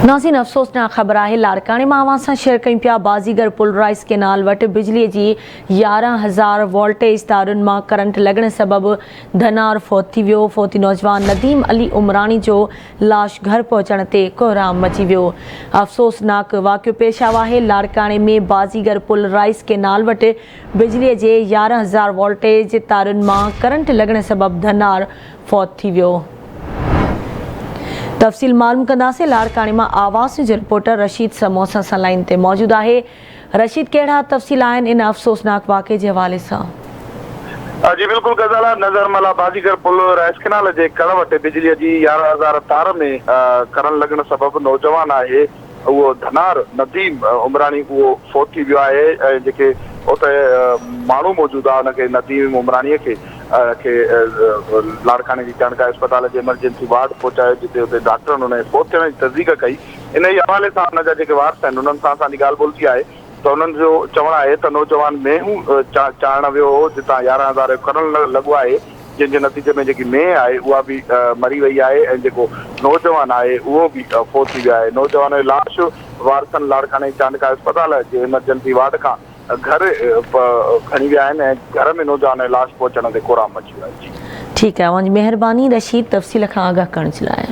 नाज़रीन अफ़सोसनाक ख़बर है। लाड़काने में अवां शेयर कयूं पिया बाज़ीगर पुल राइस केनाल वटि बिजली जी 11,000 वोल्टेज तारुनि मां करंट लॻण सबबि धनार फौत थी वियो। फौती नौजवान नदीम अली उमरानी जो लाश घर पहुचण ते कोहराम मची वियो। अफ़सोसनाक वाक़ियो पेश आयो आहे। लाड़काने में बाज़ीगर पुल राइस केनाल वटि बिजली जे 11,000 वोल्टेज तारुनि मां करंट लॻण सबबि धनार फौत थी वियो। तफ़सील मालूम कंदासीं। लाड़काने में आवाज़ जो रिपोर्टर रशीद समोसा सां लाइन ते मौजूद है। रशीद, कहिड़ा तफ़सील आहिनि इन अफ़सोसनाक वाक़े के हवाले से? जी बिल्कुल गज़ाला नज़रमला बाज़ीगर पुल राइस केनाल जे कड़ वटि बिजली जी 11,000 तार में करंट लॻण सबबि नौजवान है वो धनार नदीम उमरानी वो फौत थी वियो है। जेके उते माण्हू मौजूद आहे उनखे नदीम उमरानी के लाड़काने की जानकारी अस्पताल के इमरजेंसी वार्ड पहुंचायो, जिते उते डॉक्टरनि उन फौत थियण जी तस्दीक कई। इन ही हवाले से उनजा जेके वारस आहिनि उन्हनि सां असांजी ॻाल्हि ॿोल थी आहे त उन्हनि जो चवणु आहे त नौजवान मेहूं चाढ़ण वियो हो, जितां 11,000 करंट लॻो आहे, जंहिंजे नतीजे में जेकी मेह आहे उहा बि मरी वई आहे ऐं जेको नौजवान आहे उहो बि फौत थी वियो आहे। नौजवान जो लाश वारसनि लाड़काने जानकारी अस्पताल जे इमरजेंसी वार्ड खां घर खणी विया आहिनि ऐं घर में नौजवान जो लाश पहुचण ते कोहराम मची वियो आहे। ठीक है, मेहरबानी रशीद तफ़सील खां आगाह करण जे लाइ।